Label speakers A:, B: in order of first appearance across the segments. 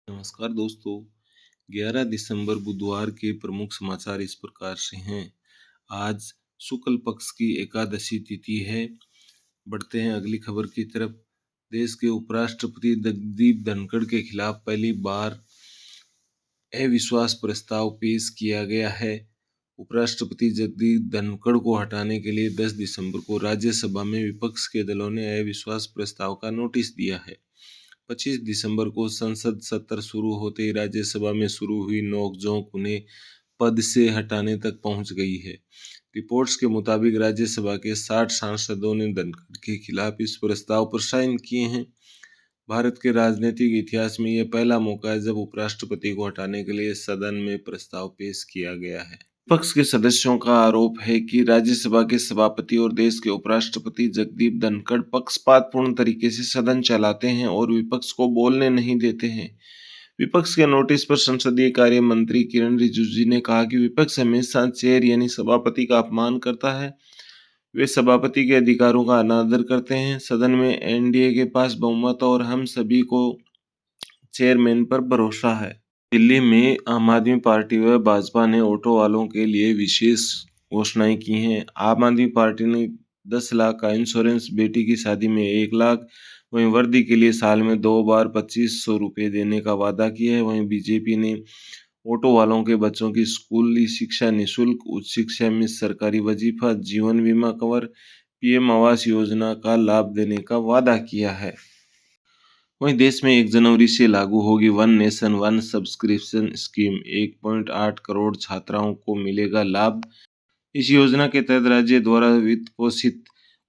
A: नमस्कार दोस्तों। 11 दिसंबर बुधवार के प्रमुख समाचार इस प्रकार से हैं। आज शुक्ल पक्ष की एकादशी तिथि है। बढ़ते हैं अगली खबर की तरफ। देश के उपराष्ट्रपति जगदीप धनखड़ के खिलाफ पहली बार अविश्वास प्रस्ताव पेश किया गया है। उपराष्ट्रपति जगदीप धनखड़ को हटाने के लिए 10 दिसंबर को राज्यसभा में विपक्ष के दलों ने अविश्वास प्रस्ताव का नोटिस दिया है। 25 दिसंबर को संसद सत्र शुरू होते ही राज्यसभा में शुरू हुई नोकझोंक उन्हें पद से हटाने तक पहुंच गई है। रिपोर्ट्स के मुताबिक राज्यसभा के 60 सांसदों ने धनखड़ के खिलाफ इस प्रस्ताव पर साइन किए हैं। भारत के राजनीतिक इतिहास में यह पहला मौका है जब उपराष्ट्रपति को हटाने के लिए सदन में प्रस्ताव पेश किया गया है। विपक्ष के सदस्यों का आरोप है कि राज्यसभा के सभापति और देश के उपराष्ट्रपति जगदीप धनखड़ पक्षपातपूर्ण तरीके से सदन चलाते हैं और विपक्ष को बोलने नहीं देते हैं। विपक्ष के नोटिस पर संसदीय कार्य मंत्री किरण रिजिजू ने कहा कि विपक्ष हमेशा चेयर यानी सभापति का अपमान करता है। वे सभापति के अधिकारों का अनादर करते हैं। सदन में एनडीए के पास बहुमत और हम सभी को चेयरमैन पर भरोसा है। दिल्ली में आम आदमी पार्टी व भाजपा ने ऑटो वालों के लिए विशेष घोषणाएं की हैं। आम आदमी पार्टी ने 10 लाख का इंश्योरेंस, बेटी की शादी में 1 लाख, वहीं वर्दी के लिए साल में 2 बार 2500 रुपये देने का वादा किया है। वहीं बीजेपी ने ऑटो वालों के बच्चों की स्कूली शिक्षा निःशुल्क, उच्च शिक्षा में सरकारी वजीफा, जीवन बीमा कवर, पीएम आवास योजना का लाभ देने का वादा किया है। वहीं देश में 1 जनवरी से लागू होगी one nation one subscription scheme. 1.8 crore छात्राओं को मिलेगा लाभ। इस योजना के तहत राज्य द्वारा वित्त पोषित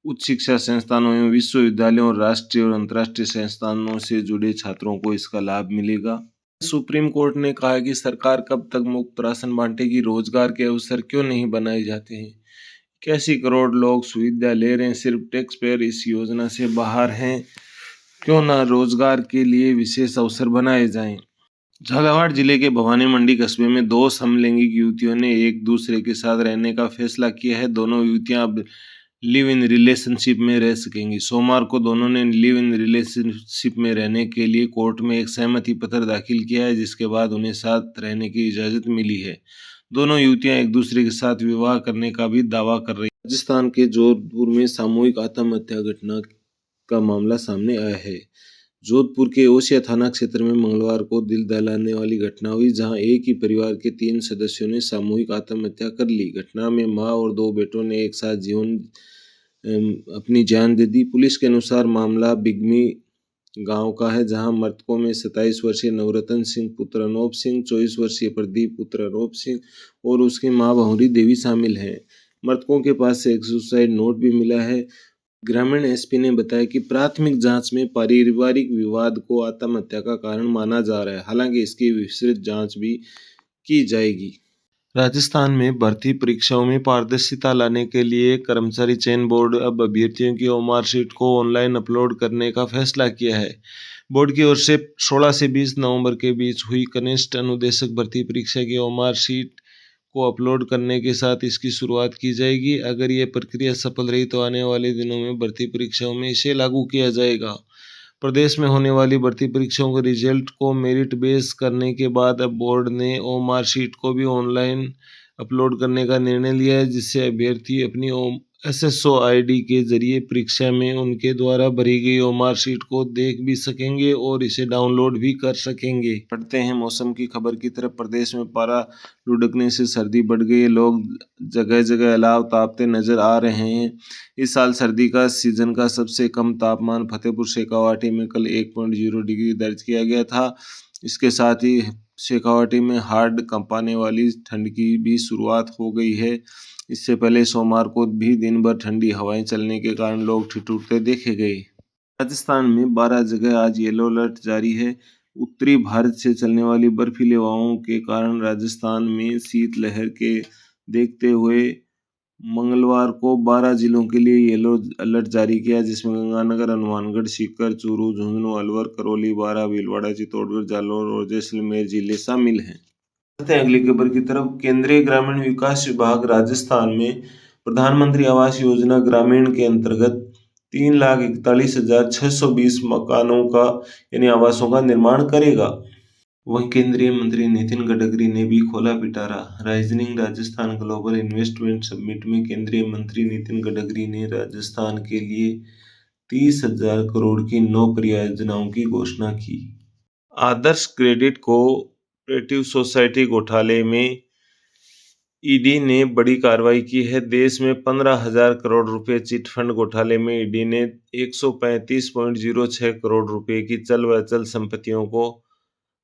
A: उच्च शिक्षा संस्थानों एवं विश्वविद्यालयों और राष्ट्रीय और अंतर्राष्ट्रीय संस्थानों से जुड़े छात्रों को इसका लाभ मिलेगा। सुप्रीम कोर्ट ने कहा है कि सरकार कब तक मुफ्त राशन बांटेगी, रोजगार के अवसर क्यों नहीं बनाए जाते हैं। 81 करोड़ लोग सुविधा ले रहे हैं, सिर्फ टैक्स पेयर इस योजना से बाहर हैं। क्यों ना रोजगार के लिए विशेष अवसर बनाए जाएं। झालावाड़ जिले के भवानी मंडी कस्बे में 2 समलैंगिक युवतियों ने एक दूसरे के साथ रहने का फैसला किया है। दोनों युवतियां अब लिव इन रिलेशनशिप में रह सकेंगी। सोमवार को दोनों ने लिव इन रिलेशनशिप में रहने के लिए कोर्ट में एक सहमति पत्र दाखिल किया है, जिसके बाद उन्हें साथ रहने की इजाजत मिली है। दोनों युवतियां एक दूसरे के साथ विवाह करने का भी दावा कर रही हैं। राजस्थान के जोधपुर में सामूहिक आत्महत्या घटना का मामला सामने आया है। जोधपुर के ओसिया थाना क्षेत्र में मंगलवार को दिल दहलाने वाली घटना हुई, जहां एक ही परिवार के 3 सदस्यों ने सामूहिक आत्महत्या कर ली। घटना में मां और 2 बेटों ने एक साथ अपनी जान दे दी। पुलिस के अनुसार मामला बिगमी गांव का है, जहां मृतकों में 27 वर्षीय नवरत्न सिंह पुत्र अनूप सिंह, 24 वर्षीय प्रदीप पुत्र अनूप सिंह और उसकी मां भंवरी देवी शामिल हैं। मृतकों के पास से एक सुसाइड नोट भी मिला है। ग्रामीण एसपी ने बताया कि प्राथमिक जांच में पारिवारिक विवाद को आत्महत्या का कारण माना जा रहा है, हालांकि इसकी विस्तृत जांच भी की जाएगी। राजस्थान में भर्ती परीक्षाओं में पारदर्शिता लाने के लिए कर्मचारी चयन बोर्ड अब अभ्यर्थियों की ओमार शीट को ऑनलाइन अपलोड करने का फैसला किया है। बोर्ड की ओर से 16 से 20 नवंबर के बीच हुई कनिष्ठ अनुदेशक भर्ती परीक्षा की ओमार शीट को अपलोड करने के साथ इसकी शुरुआत की जाएगी। अगर यह प्रक्रिया सफल रही तो आने वाले दिनों में भर्ती परीक्षाओं में इसे लागू किया जाएगा। प्रदेश में होने वाली भर्ती परीक्षाओं के रिजल्ट को मेरिट बेस करने के बाद अब बोर्ड ने ओमार शीट को भी ऑनलाइन अपलोड करने का निर्णय लिया है, जिससे अभ्यर्थी अपनी एसएसओ आईडी के जरिए परीक्षा में उनके द्वारा भरी गई ओमार शीट को देख भी सकेंगे और इसे डाउनलोड भी कर सकेंगे। पढ़ते हैं मौसम की खबर की तरफ। प्रदेश में पारा लुढ़कने से सर्दी बढ़ गई है। लोग जगह जगह अलाव तापते नजर आ रहे हैं। इस साल सर्दी का सीजन का सबसे कम तापमान फतेहपुर शेखावाटी में कल 1.0 डिग्री दर्ज किया गया था। इसके साथ ही शेखावाटी में हार्ड कंपाने वाली ठंड की भी शुरुआत हो गई है। इससे पहले सोमवार को भी दिन भर ठंडी हवाएं चलने के कारण लोग ठिठुरते देखे गए। राजस्थान में 12 जगह आज येलो अलर्ट जारी है। उत्तरी भारत से चलने वाली बर्फीली हवाओं के कारण राजस्थान में शीतलहर के देखते हुए मंगलवार को 12 जिलों के लिए येलो अलर्ट जारी किया, जिसमें गंगानगर, हनुमानगढ़, सीकर, चूरू, झुंझुनू, अलवर, करौली, बारां, भीलवाड़ा, चित्तौड़गढ़, जालौर और जैसलमेर जिले शामिल हैं। अगली खबर की तरफ। केंद्रीय ग्रामीण विकास विभाग राजस्थान में प्रधानमंत्री आवास योजना ग्रामीण के अंतर्गत 3,41,620 मकानों का यानी आवासों का निर्माण करेगा। वहीं केंद्रीय मंत्री नितिन गडकरी ने भी खोला पिटारा। Rising Rajasthan global investment summit में केंद्रीय मंत्री नितिन गडकरी ने राजस्थान के लिए 30,000 करोड़ की 9 परियोजनाओं की घोषणा की। आदर्श क्रेडिट कोऑपरेटिव सोसाइटी घोटाले में ईडी ने बड़ी कार्रवाई की है। देश में 15,000 करोड़ रुपए चिटफंड घोटाले में ईडी ने 135.06 करोड़ रुपए की चल व अचल संपत्तियों को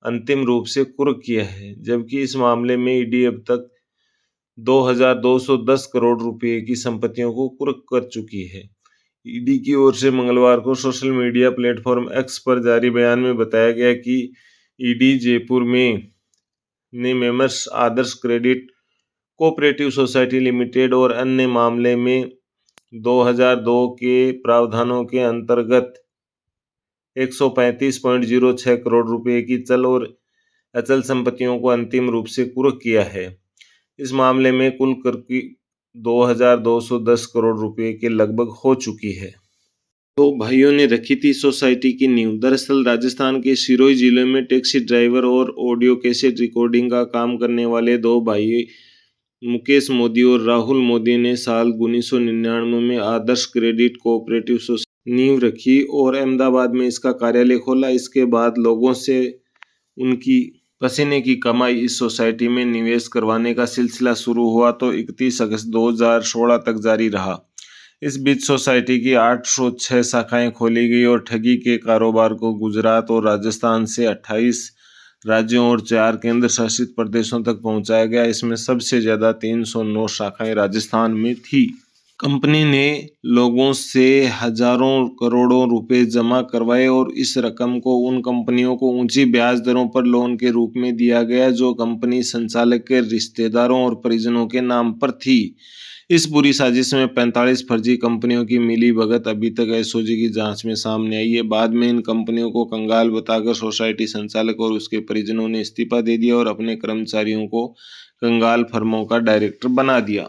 A: अंतिम रूप से कुर्क किया है, जबकि इस मामले में ईडी अब तक 2,210 करोड़ रुपए की संपत्तियों को कुर्क कर चुकी है। ईडी की ओर से मंगलवार को सोशल मीडिया प्लेटफॉर्म एक्स पर जारी बयान में बताया गया कि ईडी जयपुर में ने मेमर्स आदर्श क्रेडिट कोऑपरेटिव सोसाइटी लिमिटेड और अन्य मामले में 2002 के प्रावधानों के अंतर्गत 135.06 करोड़ रुपए की चल और अचल संपत्तियों को अंतिम रूप से कुर्क किया है। इस मामले में कुल कर की 2,210 करोड़ रुपए के लगभग हो चुकी है। तो भाइयों ने रखी थी सोसाइटी की नींव। दरअसल राजस्थान के सिरोही जिले में टैक्सी ड्राइवर और ऑडियो कैसेट रिकॉर्डिंग का काम करने वाले दो भाई मुकेश मोदी और राहुल मोदी ने साल 1999 में आदर्श क्रेडिट कोऑपरेटिव सोसाइटी नींव रखी और अहमदाबाद में इसका कार्यालय खोला। इसके बाद लोगों से उनकी पसीने की कमाई इस सोसाइटी में निवेश करवाने का सिलसिला शुरू हुआ तो 31 अगस्त 2016 तक जारी रहा। इस बीच सोसाइटी की 806 शाखाएं खोली गई और ठगी के कारोबार को गुजरात और राजस्थान से 28 राज्यों और 4 केंद्र शासित प्रदेशों तक पहुंचाया गया। इसमें सबसे ज्यादा 309 शाखाएं राजस्थान में थी। कंपनी ने लोगों से हजारों करोड़ों रुपए जमा करवाए और इस रकम को उन कंपनियों को ऊंची ब्याज दरों पर लोन के रूप में दिया गया जो कंपनी संचालक के रिश्तेदारों और परिजनों के नाम पर थी। इस पूरी साजिश में 45 फर्जी कंपनियों की मिलीभगत अभी तक एसओजी की जांच में सामने आई है। बाद में इन कंपनियों को कंगाल बताकर सोसाइटी संचालक और उसके परिजनों ने इस्तीफा दे दिया और अपने कर्मचारियों को कंगाल फर्मों का डायरेक्टर बना दिया।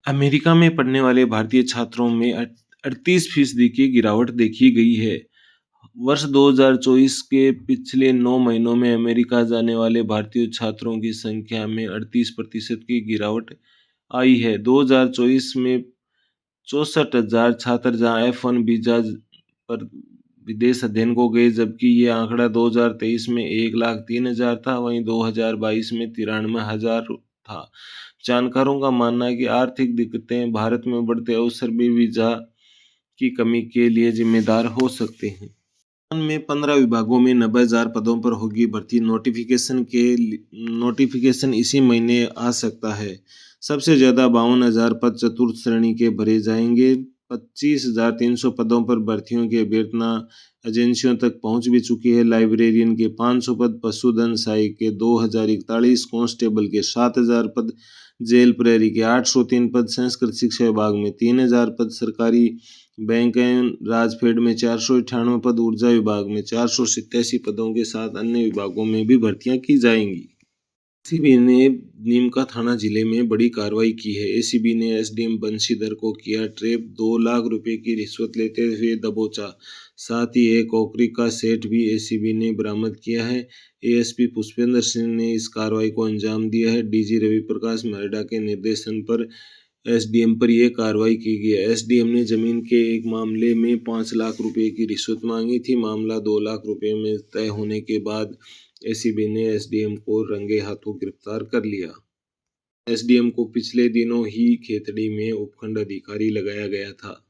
A: अमेरिका में पढ़ने वाले भारतीय छात्रों में 38% की गिरावट देखी गई है। वर्ष 2024 के पिछले 9 महीनों में अमेरिका जाने वाले भारतीय छात्रों की संख्या में 38% की गिरावट आई है। 2024 में 64,000 छात्र जहां F1 वीजा पर विदेश अध्ययन को गए, जबकि ये आंकड़ा 2023 में 1,03,000 था। वहीं 2022 में 93,000 था। जानकारों का मानना है कि आर्थिक दिक्कतें, भारत में बढ़ते अवसर भी वीजा की कमी के लिए जिम्मेदार हो सकते हैं। में 15 विभागों में 90,000 पदों पर होगी भर्ती। नोटिफिकेशन इसी महीने आ सकता है। सबसे ज्यादा 52,000 पद चतुर्थ श्रेणी के भरे जाएंगे। 25,300 पदों पर भर्तियों की अभ्यर्थना एजेंसियों तक पहुंच भी चुकी है। लाइब्रेरियन के 500 पद, पशुधन सहायक के 2,041, कांस्टेबल के 7,000 पद, जेल प्रहरी के 803 पद, संस्कृत शिक्षा विभाग में 3,000 पद, सरकारी बैंक एवं राजफेड में 498 पद, ऊर्जा विभाग में 487 पदों के साथ अन्य विभागों में भी भर्तियां की जाएंगी। एसीबी ने नीमका थाना जिले में बड़ी कार्रवाई की है। एसीबी ने एसडीएम बंशीधर को किया ट्रैप, 2 लाख रुपए की रिश्वत लेते हुए दबोचा। साथ ही एक ओखरी का सेट भी एसीबी ने बरामद किया है। एएसपी पुष्पेंद्र सिंह ने इस कार्रवाई को अंजाम दिया है। डीजी रवि प्रकाश मरडा के निर्देशन पर एसडीएम पर यह कार्रवाई की गई है। एसडीएम ने जमीन के एक मामले में 5 लाख रुपए की रिश्वत मांगी थी। मामला 2 लाख रुपए में तय होने के बाद एसीबी ने एसडीएम को रंगे हाथों गिरफ्तार कर लिया। एसडीएम को पिछले दिनों ही खेतड़ी में उपखंड अधिकारी लगाया गया था।